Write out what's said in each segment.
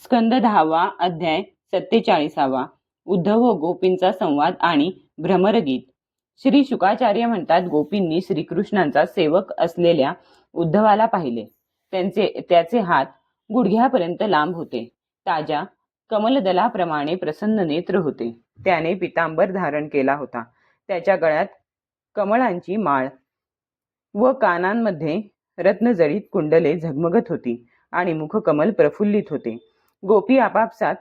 स्कंद 10वा अध्याय 47वा उद्धव व गोपींचा संवाद आणि भ्रमरगीत. श्री शुकाचार्य म्हणतात, गोपींनी श्रीकृष्णांचा सेवक असलेल्या उद्धवाला पाहिले. त्याचे हात गुडघ्यापर्यंत लांब होते. ताज्या कमलदलाप्रमाणे प्रसन्न नेत्र होते. त्याने पितांबर धारण केला होता. त्याच्या गळ्यात कमळांची माळ व कानांमध्ये रत्नजडित कुंडले झगमगत होती आणि मुखकमल प्रफुल्लित होते. गोपी आपापसात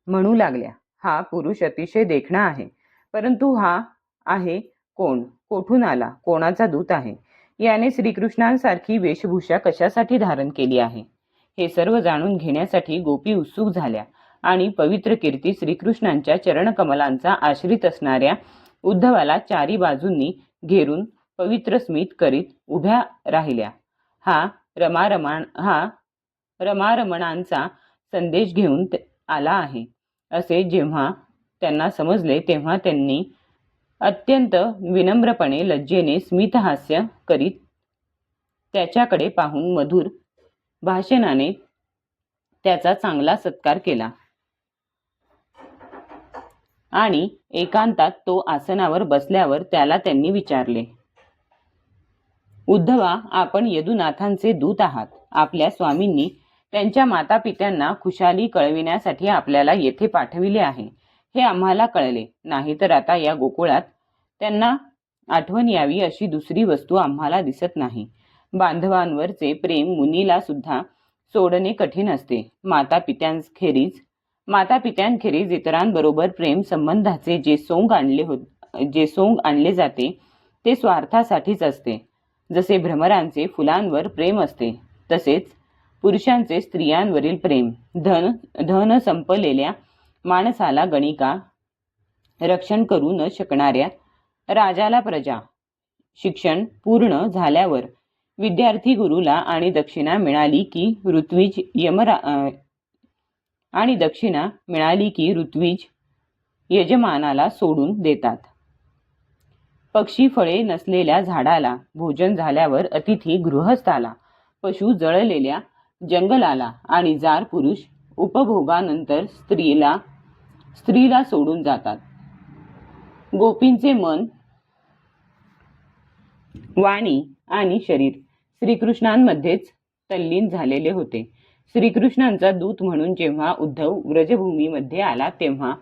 म्हणू लागल्या, हा पुरुष अतिशय देखणा आहे, परंतु हा आहे कोण? कोठून आला? कोणाचा दूत आहे? याने श्रीकृष्णांसारखी वेशभूषा कशासाठी धारण केली आहे? हे सर्व जाणून घेण्यासाठी गोपी उत्सुक झाल्या आणि पवित्र कीर्ती श्रीकृष्णांच्या चरणकमलांचा आश्रित असणाऱ्या उद्धवाला चारी बाजूंनी घेरून पवित्र स्मित करीत उभ्या राहिल्या. हा रमारमणांचा संदेश घेऊन आला आहे असे जेव्हा त्यांना समजले, तेव्हा त्यांनी अत्यंत विनम्रपणे लज्जेने स्मितहास्य करीत त्याच्याकडे पाहून मधुर भाषणाने त्याचा चांगला सत्कार केला आणि एकांतात तो आसनावर बसल्यावर त्याला त्यांनी विचारले, उद्धवा, आपण यदुनाथांचे दूत आहात. आपल्या स्वामींनी त्यांच्या मातापित्यांना खुशाली कळविण्यासाठी आपल्याला येथे पाठविले आहे हे आम्हाला कळले. नाहीतर आता या गोकुळात त्यांना आठवण यावी अशी दुसरी वस्तू आम्हाला दिसत नाही. बांधवांवरचे प्रेम मुनीला सुद्धा सोडणे कठीण असते. मातापित्यांखेरीज इतरांबरोबर प्रेम संबंधाचे जे सोंग आणले जाते ते स्वार्थासाठीच असते. जसे भ्रमरांचे फुलांवर प्रेम असते, तसेच पुरुषांचे स्त्रियांवरील प्रेम. धन संपलेल्या माणसाला गणिका, रक्षण करू न शकणाऱ्या राजाला प्रजा, शिक्षण पूर्ण झाल्यावर विद्यार्थी गुरुला आणि दक्षिणा मिळाली की ऋत्विज यजमानाला सोडून देतात. पक्षी फळे नसलेल्या झाडाला, भोजन झाल्यावर अतिथी गृहस्थाला, पशु जळलेल्या जंगलाला आणि जार पुरुष उपभोगानंतर स्त्रीला सोडून जातात. गोपींचे मन, वाणी आणि शरीर श्रीकृष्णांमध्येच तल्लीन झालेले होते. श्रीकृष्णांचा दूत म्हणून जेव्हा उद्धव व्रजभूमीमध्ये आला तेव्हा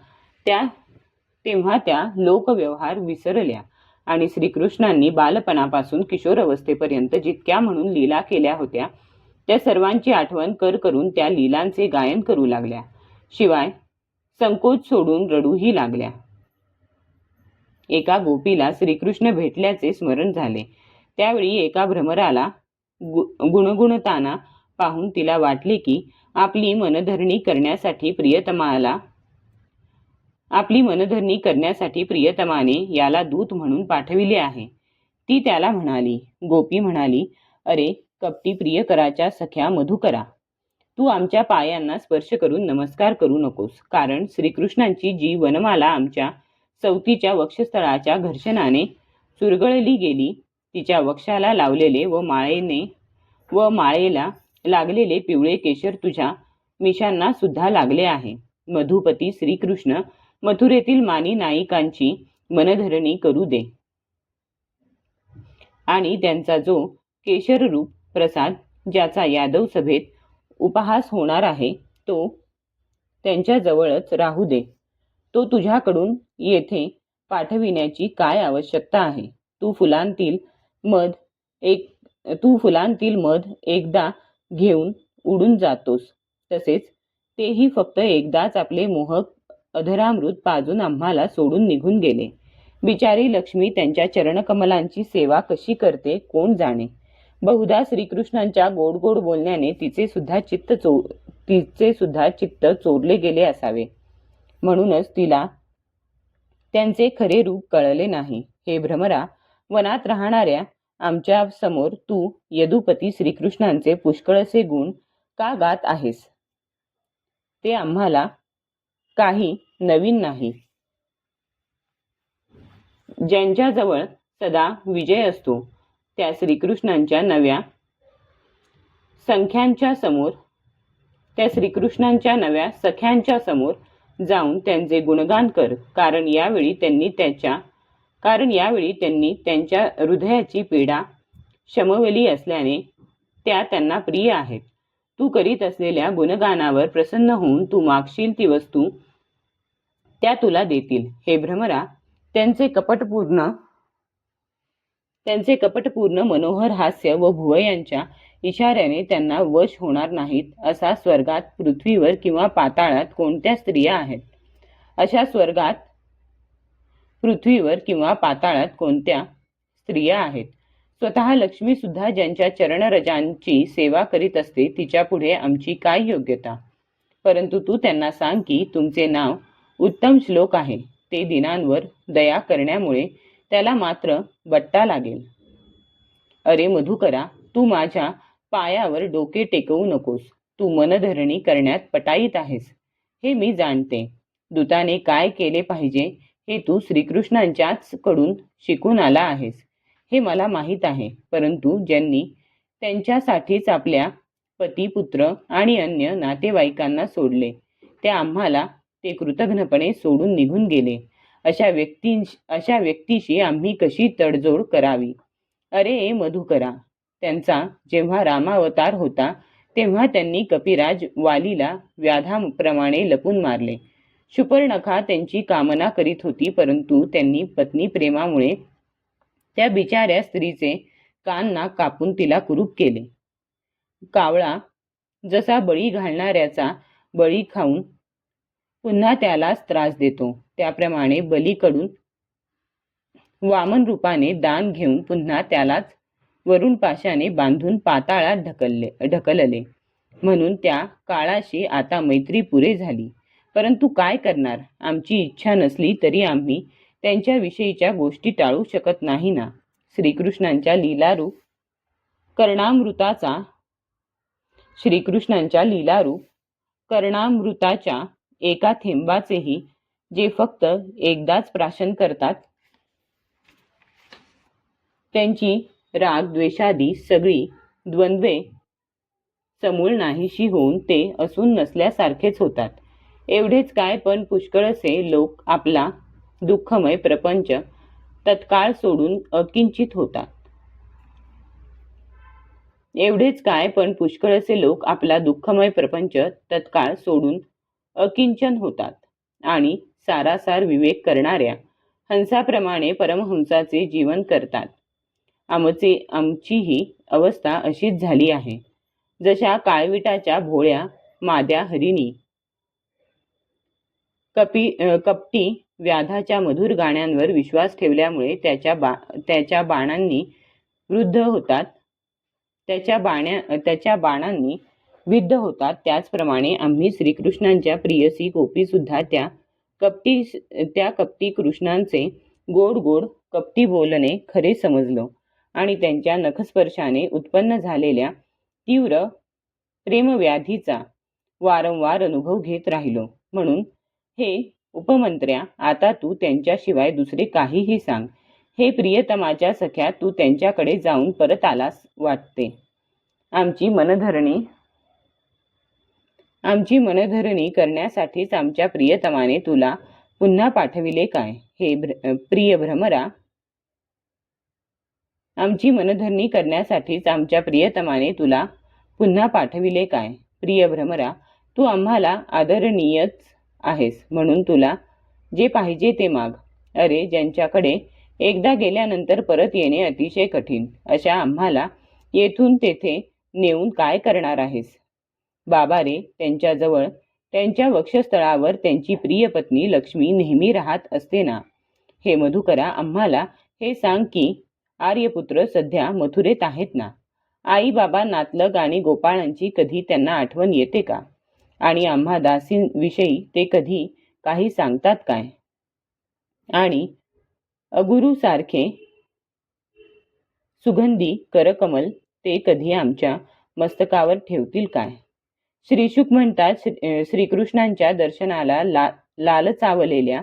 त्या लोकव्यवहार विसरल्या आणि श्रीकृष्णांनी बालपणापासून किशोरावस्थेपर्यंत जितक्या म्हणून लीला केल्या होत्या त्या सर्वांची आठवण करून त्या लीलांचे गायन करू लागल्या. शिवाय संकोच सोडून रडूही लागल्या. एका गोपीला श्रीकृष्ण भेटल्याचे स्मरण झाले. त्यावेळी एका भ्रमराला गुणगुणताना पाहून तिला वाटले की आपली मनधरणी करण्यासाठी प्रियतमाने याला दूत म्हणून पाठविले आहे. ती त्याला म्हणाली. गोपी म्हणाली, अरे कपटी प्रियकराच्या सख्या मधुकरा, तू आमच्या पायांना स्पर्श करून नमस्कार करू नकोस. कारण श्रीकृष्णांची जी वनमाला आमच्या सवतीच्या वक्षस्थळाच्या घर्षणाने चुरगळली गेली, तिच्या वक्षाला लावलेले व माळेला लागलेले पिवळे केशर तुझ्या मिशांना सुद्धा लागले आहे. मधुपती श्रीकृष्ण मथुरेतील मानी नायिकांची मनधरणी करू दे आणि त्यांचा जो केशररूप प्रसाद, ज्याचा यादव सभेत उपहास होणार आहे, तो त्यांच्या जवळच राहू दे. तो तुझ्याकडून येथे पाठविण्याची काय आवश्यकता आहे? तू फुलांतील मध एकदा घेऊन उडून जातोस, तसेच तेही फक्त एकदाच आपले मोहक अधरामृत पाजून आम्हाला सोडून निघून गेले. बिचारी लक्ष्मी त्यांच्या चरणकमलांची सेवा कशी करते कोण जाणे. बहुधा श्रीकृष्णांच्या गोड गोड बोलण्याने तिचे सुद्धा चित्त चोरले गेले असावे. म्हणूनच तिला त्यांचे खरे रूप कळले नाही. हे भ्रमरा, वनात राहणाऱ्या आमच्या समोर तू यदुपती श्रीकृष्णांचे पुष्कळसे गुण का गात आहेस? ते आम्हाला काही नवीन नाही. ज्यांच्याजवळ सदा विजय असतो त्या श्रीकृष्णांच्या नव्या संख्यांच्या समोर त्या श्रीकृष्णांच्या नव्या सख्यांच्या समोर जाऊन त्यांचे गुणगान कर, कारण यावेळी त्यांनी त्यांच्या हृदयाची पीडा शमवली असल्याने त्या त्यांना प्रिय आहेत. तू करीत असलेल्या गुणगानावर प्रसन्न होऊन तू मागशील ती वस्तू त्या तुला देतील. हे भ्रमरा, त्यांचे कपटपूर्ण मनोहर हास्य व भुवयांच्या इशाऱ्याने त्यांना वश होणार नाहीत असा स्वर्गात, पृथ्वीवर किंवा पाताळात कोणत्या स्त्रिया आहेत? अशा स्वर्गात, पृथ्वीवर किंवा पाताळात कोणत्या स्त्रिया आहेत? स्वतः लक्ष्मी सुद्धा ज्यांच्या चरणरजांची सेवा करीत असते तिच्या पुढे आमची काय योग्यता? परंतु तू त्यांना सांग की तुमचे नाव उत्तम श्लोक आहे. ते दिनांवर दया करण्यामुळे त्याला मात्र बट्टा लागेल. अरे मधुकरा, तू माझ्या पायावर डोके टेकवू नकोस. तू मनधरणी करण्यात पटाईत आहेस हे मी जाणते. दूताने काय केले पाहिजे हे तू श्रीकृष्णांच्याच कडून शिकून आला आहेस हे मला माहीत आहे. परंतु ज्यांनी त्यांच्यासाठीच आपल्या पती, पुत्र आणि अन्य नातेवाईकांना सोडले, त्या आम्हाला ते कृतघ्नपणे सोडून निघून गेले. अशा व्यक्तीशी आम्ही कशी तडजोड करावी? अरे मधुकरा, त्यांचा जेव्हा रामावतार होता तेव्हा त्यांनी कपिराज वालीला व्याधाप्रमाणे लपून मारले. शूर्पणखा त्यांची कामना करीत होती, परंतु त्यांनी पत्नी प्रेमामुळे त्या बिचाऱ्या स्त्रीचे कान नाक कापून तिला कुरूप केले. कावळा जसा बळी घालणाऱ्याचा बळी खाऊन पुन्हा त्यालाच त्रास देतो, त्याप्रमाणे बलीकडून वामन रूपाने दान घेऊन पुन्हा त्यालाच वरुण पाशाने बांधून पाताळात ढकलले. म्हणून त्या काळाशी आता मैत्री पुरे झाली. परंतु काय करणार? आमची इच्छा नसली तरी आम्ही त्यांच्याविषयीच्या गोष्टी टाळू शकत नाही ना. श्रीकृष्णांच्या लीलारूप कर्णामृताच्या एका थेंबाचेही जे फक्त एकदाच प्राशन करतात, त्यांची राग द्वेषादी सगळी द्वंद्वे समूळ नाहीशी होऊन ते असून नसल्यासारखेच होतात. एवढेच काय, पण पुष्कळसे लोक आपला दुःखमय प्रपंच तत्काळ सोडून अकिंचित होतात आणि सारासार विवेक करणाऱ्या हंसाप्रमाणे परमहंसाचे जीवन करतात. आमचीही अवस्था अशीच झाली आहे. जशा काळविटाच्या भोळ्या माद्या हरिणी कपटी व्याधाच्या मधुर गाण्यांवर विश्वास ठेवल्यामुळे त्याच्या बाणांनी विद्ध होतात, त्याचप्रमाणे आम्ही श्रीकृष्णांच्या प्रियसी गोपी सुद्धा त्या कपटी कृष्णांचे गोड गोड कपटी बोलणे खरे समजलो आणि त्यांच्या नखस्पर्शाने उत्पन्न झालेल्या तीव्र प्रेमव्याधीचा वारंवार अनुभव घेत राहिलो. म्हणून हे उपमंत्र्या, आता तू त्यांच्याशिवाय दुसरे काहीही सांग. हे प्रियतमाच्या सख्या, तू त्यांच्याकडे जाऊन परत आलास वाटते. आमची मनधरणी करण्यासाठीच आमच्या प्रियतमाने तुला पुन्हा पाठविले काय? हे प्रिय भ्रमरा, आमची मनधरणी करण्यासाठीच आमच्या प्रियतमाने तुला पुन्हा पाठविले काय? प्रिय भ्रमरा, तू आम्हाला आदरणीयच आहेस, म्हणून तुला जे पाहिजे ते माग. अरे, ज्यांच्याकडे एकदा गेल्यानंतर परत येणे अतिशय कठीण, अशा आम्हाला येथून तेथे नेऊन काय करणार आहेस? बाबा रे, त्यांच्याजवळ त्यांच्या वक्षस्थळावर त्यांची प्रिय पत्नी लक्ष्मी नेहमी राहत असते ना. हे मधुकरा, आम्हाला हे सांग की आर्यपुत्र सध्या मथुरेत आहेत ना. आई, बाबा, नातलग आणि गोपाळांची कधी त्यांना आठवण येते का? आणि आम्हा दासींविषयी ते कधी काही सांगतात काय? आणि अगुरूसारखे सुगंधी करकमल ते कधी आमच्या मस्तकावर ठेवतील काय? श्रीशुक म्हणतात, श्रीकृष्णांच्या दर्शनाला लालचावलेल्या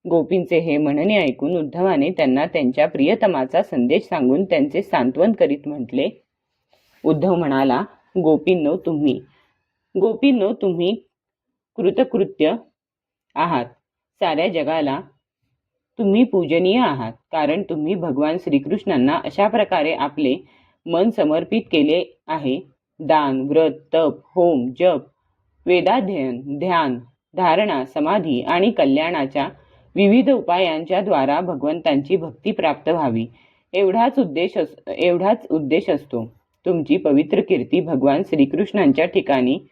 गोपींचे हे म्हणणे ऐकून उद्धवाने त्यांना त्यांच्या प्रियतमाचा संदेश सांगून त्यांचे सांत्वन करीत म्हटले. उद्धव म्हणाला, गोपींनो, तुम्ही गोपींनो, तुम्ही कृतकृत्य आहात. साऱ्या जगाला तुम्ही पूजनीय आहात, कारण तुम्ही भगवान श्रीकृष्णांना अशा प्रकारे आपले मन समर्पित केले आहे. दान, व्रत, तप, होम, जप, वेदाध्ययन, ध्यान, धारणा, समाधी आणि कल्याणाच्या विविध उपायांच्या द्वारा भगवंतांची भक्ती प्राप्त व्हावी, एवढाच उद्देश असतो. तुमची पवित्र कीर्ती भगवान श्रीकृष्णांच्या ठिकाणी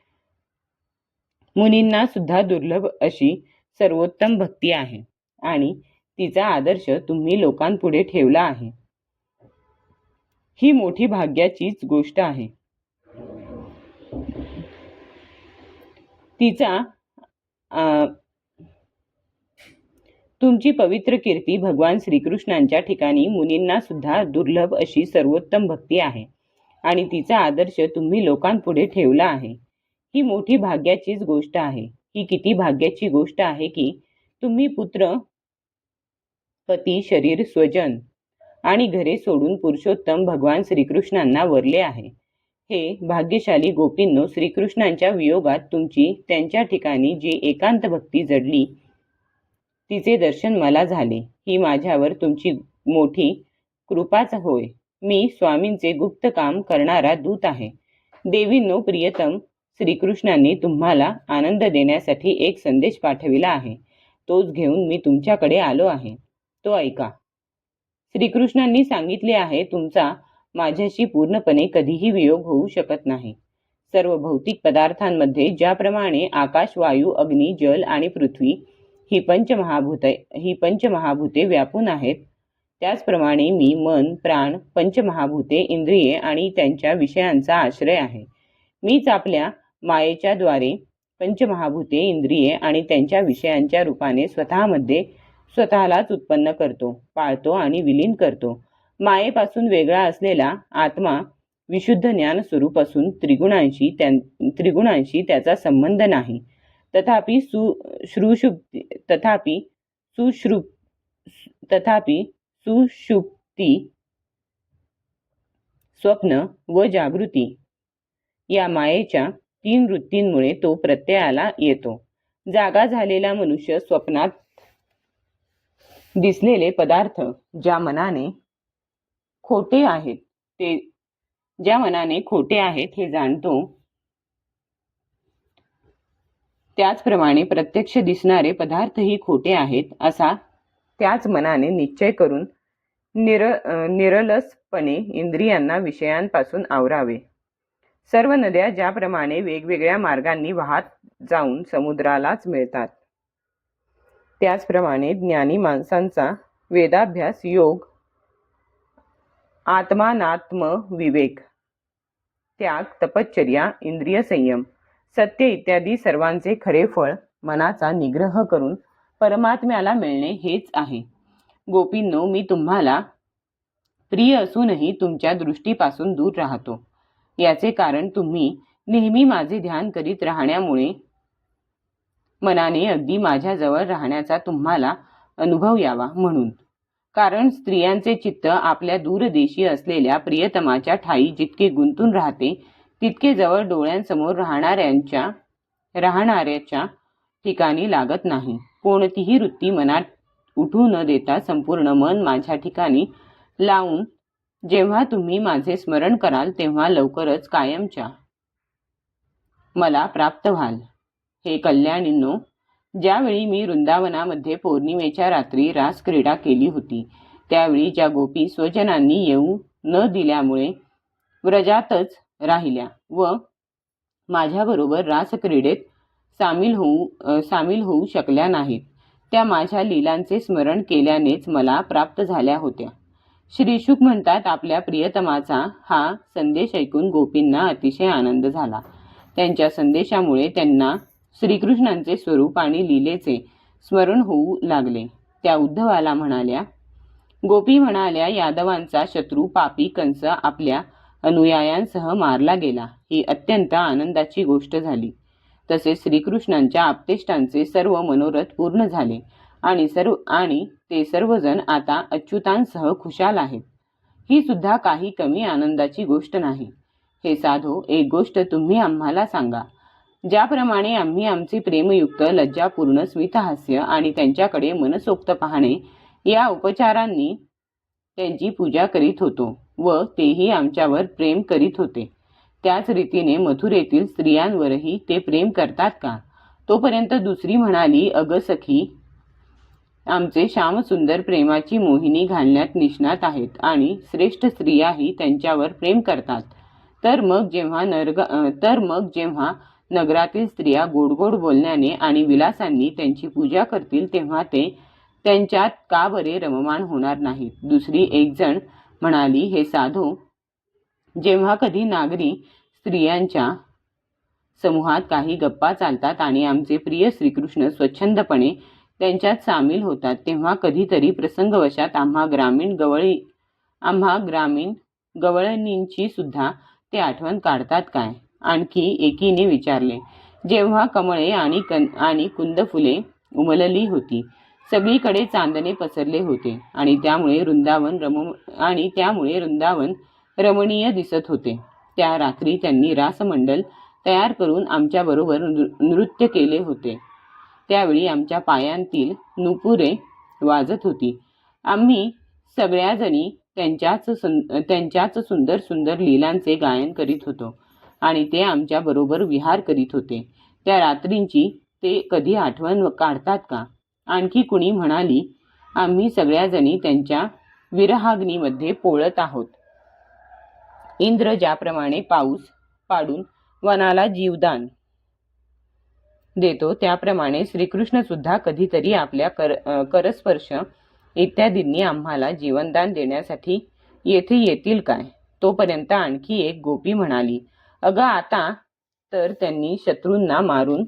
मुनींना सुद्धा दुर्लभ अशी सर्वोत्तम भक्ती आहे आणि तिचा आदर्श तुम्ही लोकांपुढे ठेवला आहे. ही मोठी भाग्याचीच गोष्ट आहे. तुमची पवित्र कीर्ती भगवान श्रीकृष्णांच्या ठिकाणी मुनींना सुद्धा दुर्लभ अशी सर्वोत्तम भक्ती आहे आणि तिचा आदर्श तुम्ही लोकांपुढे ठेवला आहे. ही मोठी भाग्याचीच गोष्ट आहे. ही किती भाग्याची गोष्ट आहे की तुम्ही पुत्र, पती, शरीर, स्वजन आणि घरे सोडून पुरुषोत्तम भगवान श्रीकृष्णांना वरले आहे. हे भाग्यशाली गोपींनो, श्रीकृष्णांच्या वियोगात तुमची त्यांच्या ठिकाणी जी एकांत भक्ती जडली तिचे दर्शन मला झाले. ही माझ्यावर तुमची मोठी कृपाच होय. मी स्वामींचे गुप्त काम करणारा दूत आहे. देवींनो, प्रियतम श्रीकृष्णांनी तुम्हाला आनंद देण्यासाठी एक संदेश पाठविला आहे. तोच घेऊन मी तुमच्याकडे आलो आहे. तो ऐका. श्रीकृष्णांनी सांगितले आहे, तुमचा माझ्याशी पूर्णपणे कधीही वियोग होऊ शकत नाही. सर्व भौतिक पदार्थांमध्ये ज्याप्रमाणे आकाश, वायू, अग्नी, जल आणि पृथ्वी ही पंचमहाभूते व्यापून आहेत, त्याचप्रमाणे मी मन, प्राण, पंचमहाभूते, इंद्रिये आणि त्यांच्या विषयांचा आश्रय आहे. मीच आपल्या मायेच्या द्वारे पंचमहाभूते, इंद्रिये आणि त्यांच्या विषयांच्या रूपाने स्वतःलाच उत्पन्न करतो, पाळतो आणि विलीन करतो. मायेपासून वेगळा असलेला आत्मा विशुद्ध ज्ञान स्वरूप असून त्रिगुणांशी त्याचा संबंध नाही. तथापि सुषुप्ती, स्वप्न व जागृती या मायेच्या 3 वृत्तींमुळे तो प्रत्ययाला येतो. जागा झालेला मनुष्य स्वप्नात दिसलेले पदार्थ ज्या मनाने खोटे आहेत हे जाणतो, त्याचप्रमाणे प्रत्यक्ष दिसणारे पदार्थही खोटे आहेत असा त्याच मनाने निश्चय करून निरलसपणे इंद्रियांना विषयांपासून आवरावे. सर्व नद्या ज्याप्रमाणे वेगवेगळ्या मार्गांनी वाहत जाऊन समुद्रालाच मिळतात, त्याचप्रमाणे ज्ञानी माणसांचा वेदाभ्यास, योग, आत्मानात्म विवेक, त्याग, तपश्चर्या, इंद्रिय संयम, सत्य इत्यादी सर्वांचे खरे फळ मनाचा निग्रह करून परमात्म्याला मिळणे हेच आहे. गोपींनो, मी तुम्हाला प्रिय असूनही तुमच्या दृष्टीपासून दूर राहतो. याचे कारण तुम्ही नेहमी माझे ध्यान करीत राहण्यामुळे मनाने अगदी माझ्याजवळ राहण्याचा तुम्हाला अनुभव यावा म्हणून. कारण स्त्रियांचे चित्त आपल्या दूरदेशी असलेल्या प्रियतमाच्या ठायी जितके गुंतून राहते, तितके जवळ डोळ्यांसमोर राहणाऱ्याच्या ठिकाणी लागत नाही. कोणतीही वृत्ती मनात उठू न देता संपूर्ण मन माझ्या ठिकाणी लावून जेव्हा तुम्ही माझे स्मरण कराल, तेव्हा लवकरच कायमच्या मला प्राप्त व्हाल. हे कल्याणींनो, ज्यावेळी मी वृंदावनामध्ये पौर्णिमेच्या रात्री रासक्रीडा केली होती, त्यावेळी ज्या गोपी स्वजनांनी येऊ न दिल्यामुळे व्रजातच राहिल्या व माझ्याबरोबर रासक्रीडेत सामील होऊ शकल्या नाहीत, त्या माझ्या लीलांचे स्मरण केल्यानेच मला प्राप्त झाल्या होत्या. श्री शुक म्हणतात, आपल्या प्रियतमाचा हा संदेश ऐकून गोपींना अतिशय आनंद झाला. त्यांच्या संदेशामुळे त्यांना श्रीकृष्णांचे स्वरूप आणि लीलेचे स्मरण होऊ लागले. त्या उद्धवाला म्हणाल्या, गोपी म्हणाल्या, यादवांचा शत्रू पापी कंस आपल्या अनुयायांसह मारला गेला. ही अत्यंत आनंदाची गोष्ट झाली. तसेच श्रीकृष्णांच्या आप्तेष्टांचे सर्व मनोरथ पूर्ण झाले आणि ते सर्वजण आता अच्युतांसह खुशाल आहेत. ही सुद्धा काही कमी आनंदाची गोष्ट नाही. हे साधो, एक गोष्ट तुम्ही आम्हाला सांगा. ज्याप्रमाणे आम्ही आमचे प्रेमयुक्त लज्जापूर्ण स्मितहास्य आणि त्यांच्याकडे मनसोक्त पाहणे या उपचारांनी त्यांची पूजा करीत होतो व तेही आमच्यावर प्रेम करीत होते, त्याच रीतीने मथुरेतील स्त्रियांवरही ते प्रेम करतात का? तोपर्यंत दुसरी म्हणाली, अगं सखी, आमचे श्यामसुंदर प्रेमाची मोहिनी घालण्यात निष्णात आहेत आणि श्रेष्ठ स्त्रियाही त्यांच्यावर प्रेम करतात. तर मग जेव्हा नगरातील स्त्रिया गोड बोलण्याने आणि विलासांनी त्यांची पूजा करतील तेव्हा ते त्यांच्यात का बरे रममाण होणार नाहीत? दुसरी एक जण म्हणाली, हे साधू, जेव्हा कधी नागरी स्त्रियांच्या समूहात काही गप्पा चालतात आणि आमचे प्रिय श्रीकृष्ण स्वच्छंदपणे त्यांच्यात सामील होतात तेव्हा कधीतरी प्रसंगवशात आम्हा ग्रामीण गवळणींची सुद्धा ते आठवण काढतात काय? आणखी एकीने विचारले. जेव्हा कमळे आणि कुंदफुले उमलली होती, सगळीकडे चांदणे पसरले होते आणि त्यामुळे वृंदावन रमणीय दिसत होते, त्या रात्री त्यांनी रासमंडल तयार करून आमच्याबरोबर नृत्य केले होते. त्यावेळी आमच्या पायांतील नुपुरे वाजत होती. आम्ही सगळ्याजणी त्यांच्याच सुंदर सुंदर लीलांचे गायन करीत होतो आणि ते आमच्या बरोबर विहार करीत होते. त्या रात्रींची ते कधी आठवण काढतात का? आणखी कुणी म्हणाली, आम्ही सगळ्याजणी त्यांच्या विरहाग्नीमध्ये पोळत आहोत. इंद्र ज्याप्रमाणे पाऊस पाडून वनाला जीवदान देतो त्याप्रमाणे श्रीकृष्ण सुद्धा कधीतरी आपल्या करस्पर्श इत्यादींनी आम्हाला जीवनदान देण्यासाठी येथे येतील काय? तोपर्यंत आणखी एक गोपी म्हणाली, अगं आता तर त्यांनी शत्रूंना मारून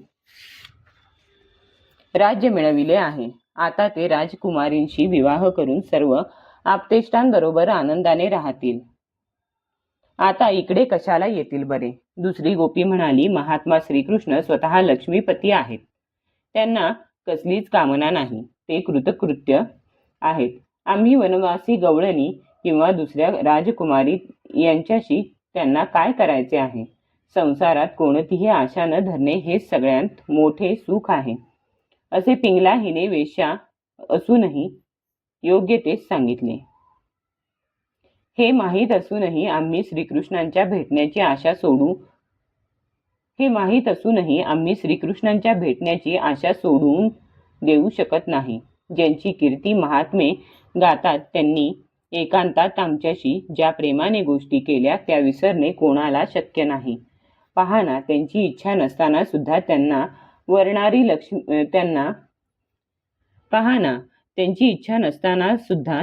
राज्य मिळविले आहे. आता ते राजकुमारींशी विवाह करून सर्व आप्तेष्टांबरोबर आनंदाने राहतील. आता इकडे कशाला येतील बरे? दुसरी गोपी म्हणाली, महात्मा श्रीकृष्ण स्वतः लक्ष्मीपती आहेत. त्यांना कसलीच कामना नाही. ते कृतकृत्य आहेत. आम्ही वनवासी गवळणी किंवा दुसऱ्या राजकुमारी यांच्याशी त्यांना काय करायचे आहे? संसारात कोणतीही आशा न धरणे हे सगळ्यात मोठे सुख आहे, असे पिंगला हिने वेश्या असूनही योग्य तेच सांगितले. हे माहीत असूनही आम्ही श्रीकृष्णांच्या भेटण्याची आशा सोडून देऊ शकत नाही. ज्यांची कीर्ती महात्मे गातात त्यांनी एकांतात आमच्याशी ज्या प्रेमाने गोष्टी केल्या त्या विसरणे कोणाला शक्य नाही. पहा ना, त्यांची इच्छा नसताना सुद्धा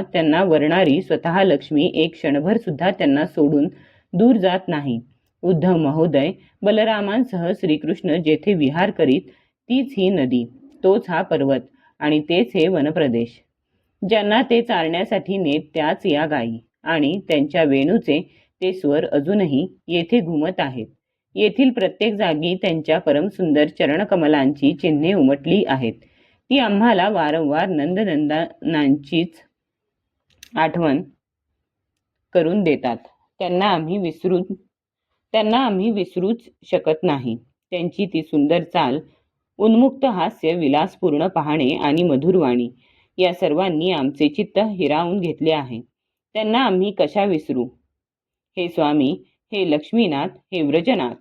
त्यांना वरणारी स्वतः लक्ष्मी एक क्षणभर सुद्धा त्यांना सोडून दूर जात नाही. उद्धव महोदय, बलरामांसह श्रीकृष्ण जेथे विहार करीत तीच ही नदी, तोच हा पर्वत आणि तेच हे वनप्रदेश. ज्यांना ते चालण्यासाठी नेत त्याच या गायी आणि त्यांच्या वेणूचे ते स्वर अजूनही येथे घुमत आहेत. येथील प्रत्येक जागी त्यांच्या परमसुंदर चरणकमलांची चिन्हे उमटली आहेत. ती आम्हाला वारंवार नंदनंदनांचीच आठवण करून देतात. त्यांना आम्ही विसरूच शकत नाही. त्यांची ती सुंदर चाल, उन्मुक्त हास्य, विलासपूर्ण पाहणे आणि मधुरवाणी या सर्वांनी आमचे चित्त हिरावून घेतले आहे. त्यांना आम्ही कशा विसरू? हे स्वामी, हे लक्ष्मीनाथ, हे व्रजनाथ,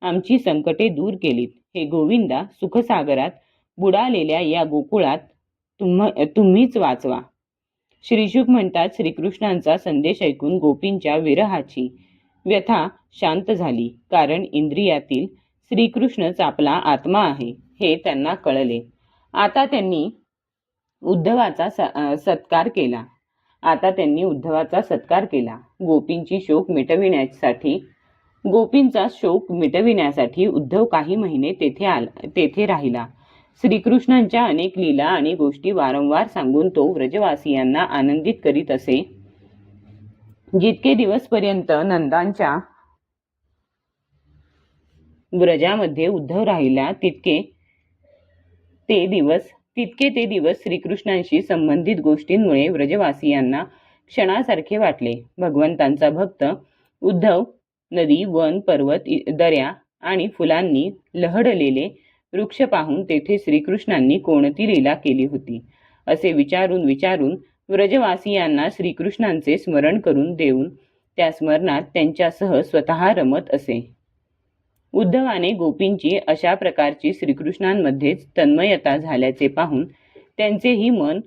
आमची संकटे दूर केलीत. हे गोविंदा, सुखसागरात बुडालेल्या या गोकुळात तुम्हीच वाचवा. श्रीशुक म्हणतात, श्रीकृष्णांचा संदेश ऐकून गोपींच्या विरहाची व्यथा शांत झाली, कारण इंद्रियातील श्रीकृष्णच आपला आत्मा आहे हे त्यांना कळले. आता त्यांनी उद्धवाचा सत्कार केला. गोपींचा शोक मिटविण्यासाठी उद्धव काही महिने तेथे राहिला. श्रीकृष्णांच्या अनेक लीला आणि गोष्टी वारंवार सांगून तो व्रजवासियांना आनंदित करीत असे. जितके दिवसपर्यंत नंदांच्या व्रजामध्ये उद्धव राहिला तितके ते दिवस श्रीकृष्णांशी संबंधित गोष्टींमुळे व्रजवासियांना क्षणासारखे वाटले. भगवंतांचा भक्त उद्धव नदी, वन, पर्वत, दऱ्या आणि फुलांनी लहडलेले वृक्ष पाहून तेथे श्रीकृष्णांनी कोणती लीला केली होती असे विचारून विचारून व्रजवासियांना श्रीकृष्णांचे स्मरण करून देऊन त्या स्मरणात त्यांच्यासह स्वतः रमत असे. उद्धवाने गोपींची अशा प्रकारची श्रीकृष्णांमध्येच तन्मयता झाल्याचे पाहून त्यांचेही मन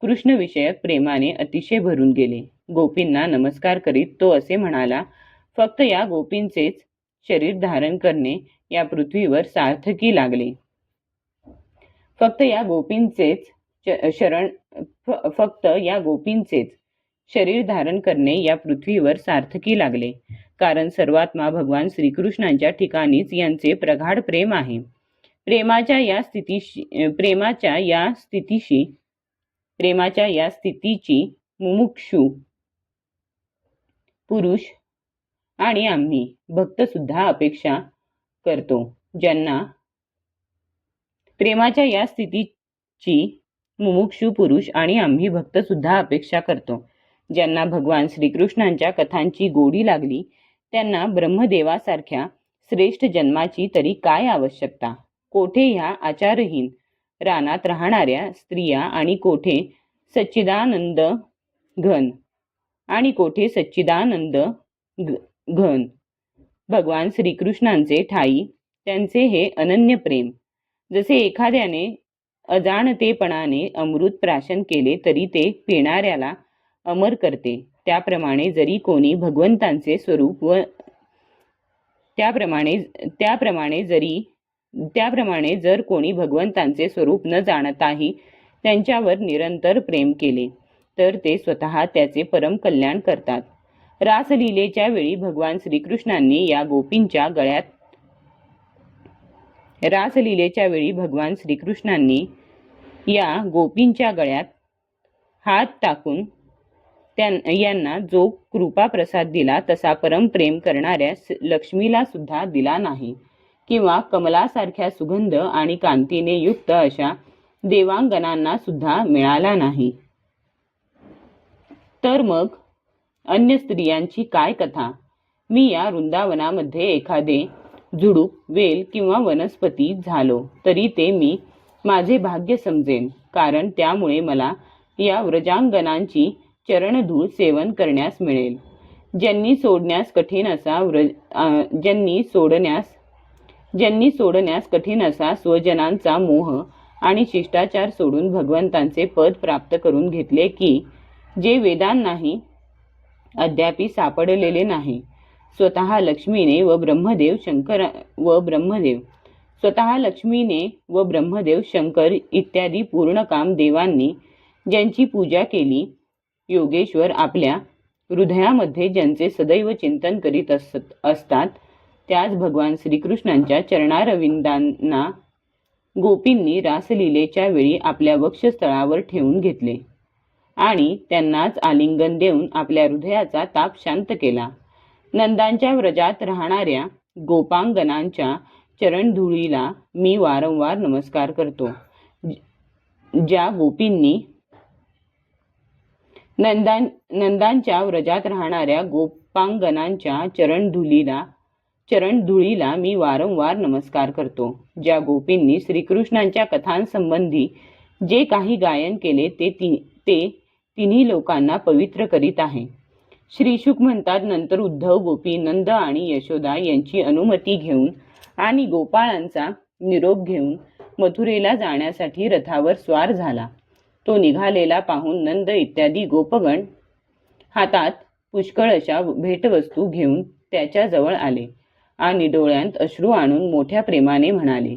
कृष्णविषयक प्रेमाने अतिशय भरून गेले. गोपींना नमस्कार करीत तो असे म्हणाला, फक्त या गोपींचेच शरीर धारण करणे या पृथ्वीवर सार्थकी लागले. फक्त या गोपींचेच शरीर धारण करणे या पृथ्वीवर सार्थकी लागले. कारण सर्वात्मा भगवान श्रीकृष्णांच्या ठिकाणीच यांचे प्रगाढ प्रेम आहे. प्रेमाच्या या स्थितीची मुमुक्षू पुरुष आणि आम्ही भक्त सुद्धा अपेक्षा करतो. ज्यांना भगवान श्रीकृष्णांच्या कथांची गोडी लागली त्यांना ब्रह्मदेवासारख्या श्रेष्ठ जन्माची तरी काय आवश्यकता. कोठे ह्या आचारहीन रानात राहणाऱ्या स्त्रिया आणि कोठे सच्चिदानंद घन भगवान श्रीकृष्णांचे ठाई त्यांचे हे अनन्य प्रेम. जसे एखाद्याने अजाणतेपणाने अमृत प्राशन केले तरी ते पिणाऱ्याला अमर करते, त्याप्रमाणे जर कोणी भगवंतांचे स्वरूप न जाणताही त्यांच्यावर निरंतर प्रेम केले तर ते स्वतः त्याचे परम कल्याण करतात. रासलीलेच्या वेळी भगवान श्रीकृष्णांनी या गोपींच्या गळ्यात हात टाकून यांना जो कृपा प्रसाद दिला तसा परम प्रेम करणाऱ्या लक्ष्मीला सुद्धा दिला नाही, किंवा कमलासारख्या सुगंध आणि कांतीने युक्त अशा देवांगनांना सुद्धा मिळाला नाही. तर मग अन्य स्त्रियांची काय कथा. मी या वृंदावनामध्ये एखादे झुडूप, वेल किंवा वनस्पती झालो तरी ते मी माझे भाग्य समजेन, कारण त्यामुळे मला या व्रजांगनांची चरणधूळ सेवन करण्यास मिळेल. ज्यांनी सोडण्यास कठीण असा स्वजनांचा मोह आणि शिष्टाचार सोडून भगवंतांचे पद प्राप्त करून घेतले की जे वेदांनाही अद्यापि सापडलेले नाही. स्वतः लक्ष्मीने व ब्रह्मदेव शंकर इत्यादी पूर्णकाम देवांनी ज्यांची पूजा केली, योगेश्वर आपल्या हृदयामध्ये ज्यांचे सदैव चिंतन करीत असतात, त्याच भगवान श्रीकृष्णांच्या चरणारविंदांना गोपींनी रासलीलेच्या वेळी आपल्या वक्षस्थळावर ठेवून घेतले आणि त्यांनाच आलिंगन देऊन आपल्या हृदयाचा ताप शांत केला. नंदांच्या व्रजात राहणाऱ्या गोपांगनांच्या चरणधुळीला मी वारंवार नमस्कार करतो. ज्या गोपींनी नंदांच्या व्रजात राहणाऱ्या गोपांगनांच्या चरणधुळीला मी वारंवार नमस्कार करतो. ज्या गोपींनी श्रीकृष्णांच्या कथांसंबंधी जे काही गायन केले ते तिन्ही लोकांना पवित्र करीत आहे. श्री शुक म्हणतात, नंतर उद्धव गोपी नंद आणि यशोदा यांची अनुमती घेऊन आणि गोपाळांचा निरोप घेऊन मथुरेला जाण्यासाठी रथावर स्वार झाला. तो निघालेला पाहून नंद इत्यादी गोपगण हातात पुष्कळ अशा भेटवस्तू घेऊन त्याच्या जवळ आले आणि डोळ्यांत अश्रू आणून मोठ्या प्रेमाने म्हणाले,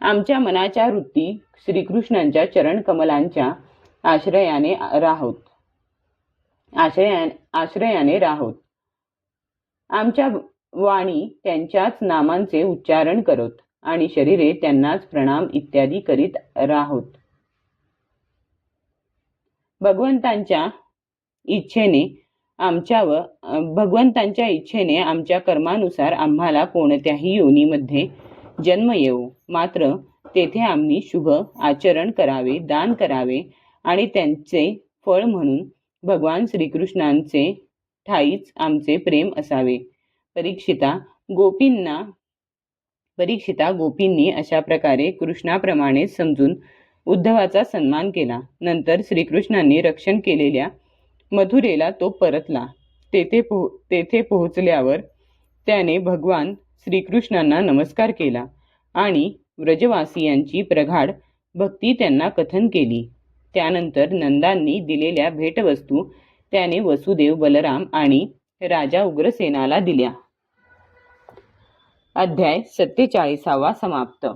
आमच्या मनाच्या वृत्ती श्रीकृष्णांच्या चरणकमलांच्या आश्रयाने राहोत. आमच्या वाणी त्यांच्याच नामांचे उच्चारण करत आणि शरीरे त्यांनाच प्रणाम इत्यादी करीत राहोत. भगवंतांच्या इच्छेने आमच्या कर्मानुसार आम्हाला कोणत्याही योनीमध्ये जन्म येवो, मात्र तेथे आम्ही शुभ आचरण करावे, दान करावे आणि त्यांचे फळ म्हणून भगवान श्रीकृष्णांचे ठाईच आमचे प्रेम असावे. परीक्षिता, गोपींना परीक्षिता गोपींनी अशा प्रकारे कृष्णाप्रमाणे समजून उद्धवाचा सन्मान केला. नंतर श्रीकृष्णांनी रक्षण केलेल्या मथुरेला तो परतला. तेथे पोहोचल्यावर त्याने भगवान श्रीकृष्णांना नमस्कार केला आणि व्रजवासियांची प्रगाढ भक्ती त्यांना कथन केली. त्यानंतर नंदांनी दिलेल्या भेटवस्तू त्याने वसुदेव, बलराम आणि राजा उग्रसेनाला दिल्या. अध्याय 47 समाप्त.